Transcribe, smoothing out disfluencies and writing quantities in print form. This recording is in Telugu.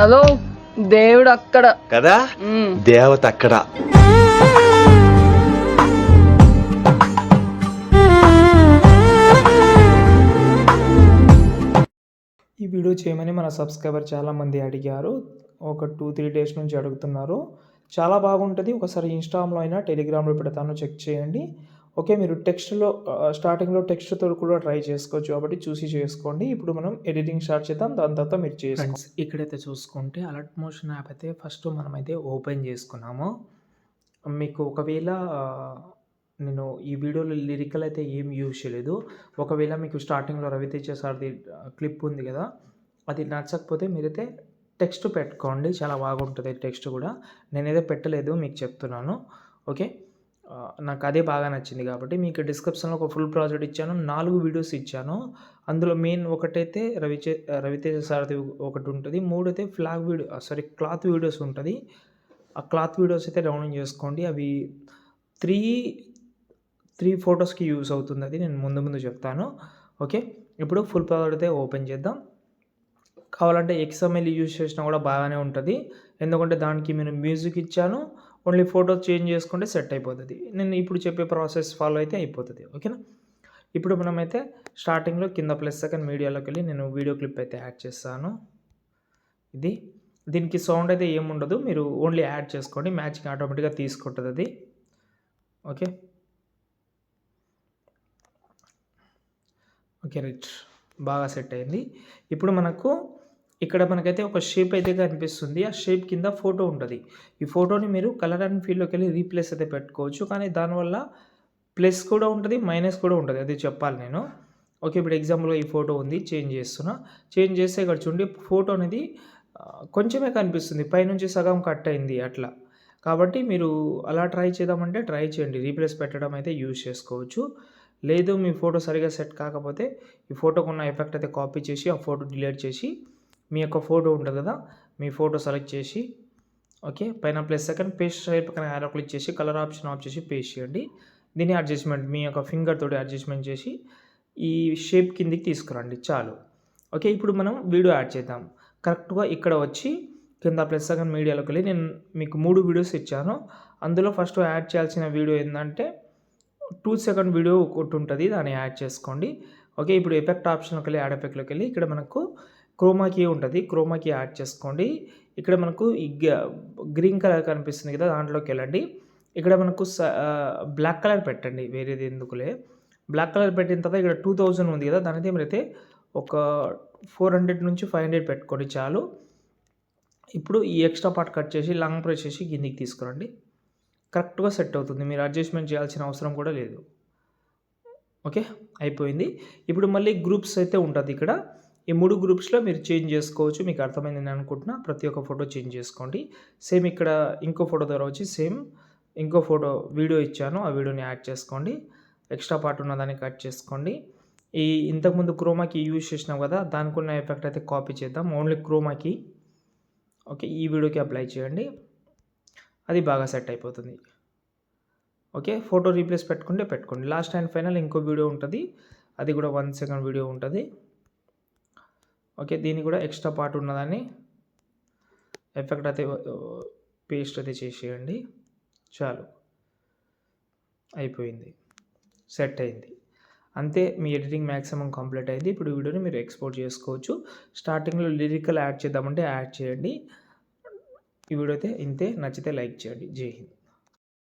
హలో, దేవుడు అక్కడ కదా, దేవత అక్కడ. ఈ వీడియో చేయమని మన సబ్స్క్రైబర్ చాలామంది అడిగారు. ఒక 2-3 డేస్ నుంచి అడుగుతున్నారు. చాలా బాగుంటుంది. ఒకసారి ఇన్స్టాగ్రామ్లో అయినా టెలిగ్రామ్లో పెడతాను, చెక్ చేయండి. ఓకే, మీరు టెక్స్ట్లో స్టార్టింగ్లో టెక్స్ట్తో కూడా ట్రై చేసుకోవచ్చు కాబట్టి చూసి చేసుకోండి. ఇప్పుడు మనం ఎడిటింగ్ స్టార్ట్ చేద్దాం, దాని తర్వాత మీరు చేసుకోండి. ఇక్కడైతే చూసుకుంటే అలర్ట్ మోషన్ యాప్ అయితే ఫస్ట్ మనమైతే ఓపెన్ చేసుకున్నాము. మీకు ఒకవేళ నేను ఈ వీడియోలో లిరికల్ అయితే ఏం యూజ్ చేయలేదు. ఒకవేళ మీకు స్టార్టింగ్లో రవితేజ సార్ది క్లిప్ ఉంది కదా, అది నచ్చకపోతే మీరైతే టెక్స్ట్ పెట్టుకోండి, చాలా బాగుంటుంది టెక్స్ట్ కూడా. నేనైతే పెట్టలేదు, మీకు చెప్తున్నాను. ఓకే, నాకు అదే బాగా నచ్చింది కాబట్టి మీకు డిస్క్రిప్షన్లో ఒక ఫుల్ ప్రాజెక్ట్ ఇచ్చాను, 4 వీడియోస్ ఇచ్చాను. అందులో మెయిన్ ఒకటైతే రవితేజ సార్ది ఒకటి ఉంటుంది, 3 అయితే క్లాత్ వీడియోస్ ఉంటుంది. ఆ క్లాత్ వీడియోస్ అయితే డౌన్లోడ్ చేసుకోండి. అవి త్రీ ఫొటోస్కి యూస్ అవుతుంది. అది నేను ముందు చెప్తాను. ఓకే, ఇప్పుడు ఫుల్ ప్రాజెక్ట్ అయితే ఓపెన్ చేద్దాం. కావాలంటే XML యూజ్ చేసినా కూడా బాగానే ఉంటుంది, ఎందుకంటే దానికి నేను మ్యూజిక్ ఇచ్చాను. ఓన్లీ ఫోటో చేంజ్ చేసుకుంటే సెట్ అయిపోతుంది. నేను ఇప్పుడు చెప్పే ప్రాసెస్ ఫాలో అయితే అయిపోతుంది. ఓకేనా, ఇప్పుడు మనమైతే స్టార్టింగ్లో కింద +2 మీడియాలోకి వెళ్ళి నేను వీడియో క్లిప్ అయితే యాడ్ చేస్తాను. దీనికి సౌండ్ అయితే ఏముండదు, మీరు ఓన్లీ యాడ్ చేసుకోండి, మ్యాచింగ్ ఆటోమేటిక్గా తీసుకుంటుంది అది. ఓకే రైట్, బాగా సెట్ అయింది. ఇప్పుడు మనకైతే ఒక షేప్ అయితే కనిపిస్తుంది. ఆ షేప్ కింద ఫోటో ఉంటుంది. ఈ ఫోటోని మీరు కలర్ అండ్ ఫీల్డ్లోకి వెళ్ళి రీప్లేస్ అయితే పెట్టుకోవచ్చు, కానీ దానివల్ల ప్లస్ కూడా ఉంటుంది, మైనస్ కూడా ఉంటుంది, అది చెప్పాలి నేను. ఓకే, ఇప్పుడు ఎగ్జాంపుల్గా ఈ ఫోటో ఉంది, చేంజ్ చేస్తే ఇక్కడ చూడండి ఫోటో అనేది కొంచెమే కనిపిస్తుంది, పైనుంచి సగం కట్ అయింది అట్లా. కాబట్టి మీరు అలా ట్రై చేద్దామంటే ట్రై చేయండి, రీప్లేస్ పెట్టడం అయితే యూజ్ చేసుకోవచ్చు. లేదు మీ ఫోటో సరిగా సెట్ కాకపోతే ఈ ఫోటోకు ఉన్న ఎఫెక్ట్ అయితే కాపీ చేసి ఆ ఫోటో డిలీట్ చేసి మీ యొక్క ఫోటో ఉంటుంది కదా, మీ ఫోటో సెలెక్ట్ చేసి ఓకే పైన +2 పేస్ట్ షేప్ పక్కన యారో క్లిక్ చేసి కలర్ ఆప్షన్ ఆఫ్ చేసి పేస్ట్ చేయండి. దీన్ని అడ్జస్ట్మెంట్ మీ యొక్క ఫింగర్ తోటి అడ్జస్ట్మెంట్ చేసి ఈ షేప్ కిందికి తీసుకురండి, చాలు. ఓకే, ఇప్పుడు మనం వీడియో యాడ్ చేద్దాం. కరెక్ట్గా ఇక్కడ వచ్చి కింద +2 మీడియాలోకి వెళ్ళి నేను మీకు 3 వీడియోస్ ఇచ్చాను. అందులో ఫస్ట్ యాడ్ చేయాల్సిన వీడియో ఏంటంటే 2 సెకండ్ వీడియో ఒకటి ఉంటుంది, దాన్ని యాడ్ చేసుకోండి. ఓకే, ఇప్పుడు ఎఫెక్ట్ ఆప్షన్లోకి వెళ్ళి యాడ్ ఎఫెక్ట్లోకి వెళ్ళి ఇక్కడ మనకు క్రోమా కీ ఉంటుంది, క్రోమా కీ యాడ్ చేసుకోండి. ఇక్కడ మనకు ఈ గ్రీన్ కలర్ కనిపిస్తుంది కదా, దాంట్లోకి వెళ్ళండి. ఇక్కడ మనకు బ్లాక్ కలర్ పెట్టండి, వేరేది ఎందుకులే. బ్లాక్ కలర్ పెట్టిన తర్వాత ఇక్కడ 2000 ఉంది కదా, దానితో మీరైతే ఒక 400 నుంచి 500 పెట్టుకోండి, చాలు. ఇప్పుడు ఈ ఎక్స్ట్రా పార్ట్ కట్ చేసి లాంగ్ ప్రెస్ చేసి కిందికి తీసుకురండి, కరెక్ట్గా సెట్ అవుతుంది, మీరు అడ్జస్ట్మెంట్ చేయాల్సిన అవసరం కూడా లేదు. ఓకే, అయిపోయింది. ఇప్పుడు మళ్ళీ గ్రూప్స్ అయితే ఉంటుంది ఇక్కడ, ఈ 3 గ్రూప్స్లో మీరు చేంజ్ చేసుకోవచ్చు. మీకు అర్థమైంది నేను అనుకుంటున్నా, ప్రతి ఒక్క ఫోటో చేంజ్ చేసుకోండి. సేమ్ ఇక్కడ ఇంకో ఫోటో ద్వారా వచ్చి సేమ్ ఇంకో ఫోటో వీడియో ఇచ్చాను, ఆ వీడియోని యాడ్ చేసుకోండి. ఎక్స్ట్రా పార్ట్ ఉన్నదాన్ని కట్ చేసుకోండి. ఇంతకుముందు క్రోమాకి యూజ్ చేసినాం కదా, దానికి ఉన్న ఎఫెక్ట్ అయితే కాపీ చేద్దాం, ఓన్లీ క్రోమాకి. ఓకే, ఈ వీడియోకి అప్లై చేయండి, అది బాగా సెట్ అయిపోతుంది. ఓకే, ఫోటో రీప్లేస్ పెట్టుకోండి. లాస్ట్ అండ్ ఫైనల్ ఇంకో వీడియో ఉంటుంది, అది కూడా 1 సెకండ్ వీడియో ఉంటుంది. ఓకే, దీన్ని కూడా ఎక్స్ట్రా పార్ట్ ఉన్నదాన్ని ఎఫెక్ట్ అయితే పేస్ట్ అయితే చేసేయండి, చాలు. అయిపోయింది, సెట్ అయింది. అంతే, మీ ఎడిటింగ్ మ్యాక్సిమం కంప్లీట్ అయింది. ఇప్పుడు వీడియోని మీరు ఎక్స్పోర్ట్ చేసుకోవచ్చు. స్టార్టింగ్లో లిరికల్ యాడ్ చేద్దామంటే యాడ్ చేయండి. ఈ వీడియో అయితే ఇంతే, నచ్చితే లైక్ చేయండి. జై హింద్.